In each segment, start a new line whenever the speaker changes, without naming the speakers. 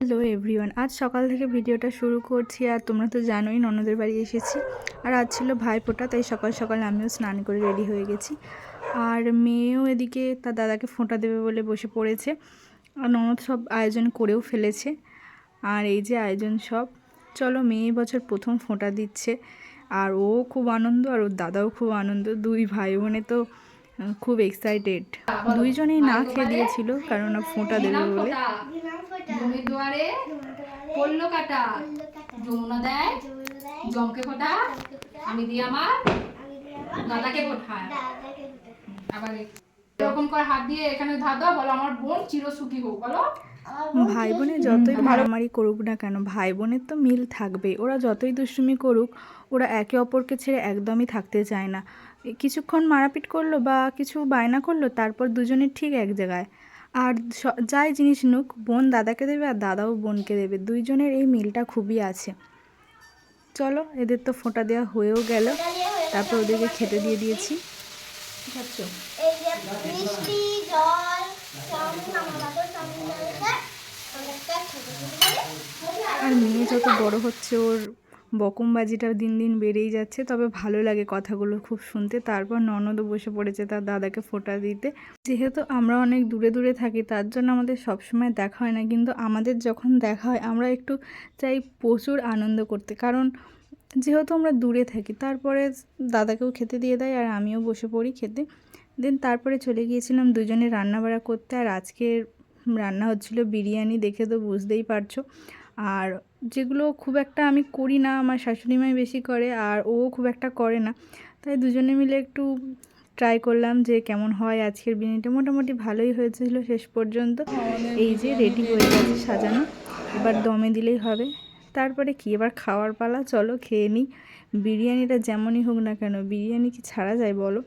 Hello everyone, আজ সকাল থেকে ভিডিওটা শুরু করছি। আর তোমরা তো জানোই ননদের বাড়ি এসেছি, আর আজ ছিল ভাইফোঁটা, তাই সকাল সকাল আমিও স্নান করে রেডি হয়ে গেছি। আর মেয়েও এদিকে তার দাদাকে ফোঁটা দেবে বলে বসে পড়েছে, আর ননদ সব আয়োজন করেও ফেলেছে। আর এই যে আয়োজন সব, চলো মেয়ে বছর প্রথম ফোঁটা দিচ্ছে, আর ও খুব আনন্দ আর ওর দাদাও খুব আনন্দ। দুই ভাই বোনে তো খুব এক্সাইটেড। দুইজনেই না খেয়ে দিয়েছিল কারণ ফোঁটা দেবে বলে।
জমির দুয়ারে পড়লো কাটা, যমুনা দেয় জমকে ফোঁটা, আমি দিই আমার দাদাকে ফোঁটায়। আবার এরকম করে হাত দিয়ে এখানে ধার দাও, বলো আমার বোন চিরসুখী হোক। বলো
ভাই বোনে যতই মারামারি করুক না কেন, ভাই বোনের তো মিল থাকবেই। ওরা যতই দুষ্টুমি করুক, ওরা একে অপরকে ছেড়ে একদমই থাকতে চায় না। কিছুক্ষণ মারাপিট করলো বা কিছু বায়না করলো, তারপর দুজনে ঠিক এক জায়গায়। আর যাই জিনিস নুক, বোন দাদাকে দেবে আর দাদাও বোনকে দেবে, দুইজনের এই মিলটা খুবই আছে। চলো এদের তো ফোঁটা দেওয়া হয়েও গেল, তারপর ওদেরকে খেতে দিয়ে দিয়েছি। খাচ্ছ? আর মেয়ে যত বড় হচ্ছে, ওর বকমবাজিটা দিন দিন বেড়েই যাচ্ছে। তবে ভালো লাগে কথাগুলো খুব শুনতে। তারপর ননদও বসে পড়েছে তার দাদাকে ফোঁটা দিতে। যেহেতু আমরা অনেক দূরে দূরে থাকি, তার জন্য আমাদের সবসময় দেখা হয় না, কিন্তু আমাদের যখন দেখা হয় আমরা একটু চাই প্রচুর আনন্দ করতে, কারণ যেহেতু আমরা দূরে থাকি। তারপরে দাদাকেও খেতে দিয়ে দেয় আর আমিও বসে পড়ি খেতে। দেন তারপরে চলে গিয়েছিলাম দুজনে রান্নাবাড়া করতে। আর আজকের রান্না হচ্ছিল বিরিয়ানি, দেখে তো বুঝতেই পারছো। আর যেগুলো খুব একটা আমি করি না, আমার শাশুড়ি মাই বেশি করে, আর ও খুব একটা করে না, তাই দুজনে মিলে একটু ট্রাই করলাম যে কেমন হয় আজকের বিরিয়ানিটা। মোটামুটি ভালোই হয়েছিল শেষ পর্যন্ত। এই যে রেডি হয়ে গেছে সাজানো, এবার দমে দিলেই হবে। তারপরে কি, এবার খাওয়ার পালা, চলো খেয়ে নিই। বিরিয়ানিটা যেমনই হোক না কেন, বিরিয়ানি কি ছাড়া যায় বলো।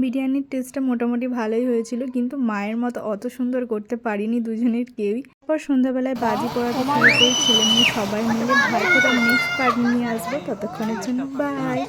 বিরিয়ানির টেস্টটা মোটামুটি ভালোই হয়েছিল, কিন্তু মায়ের মতো অত সুন্দর করতে পারিনি দুজনের কেউই। তারপর সন্ধ্যাবেলায় বাজি পড়াতে শুরু করি, ছেলে মেয়ে সবাই মিলে। ভাইফোঁটার নেক্সট পার্ট নিয়ে আসবো, ততক্ষণের জন্য বাই।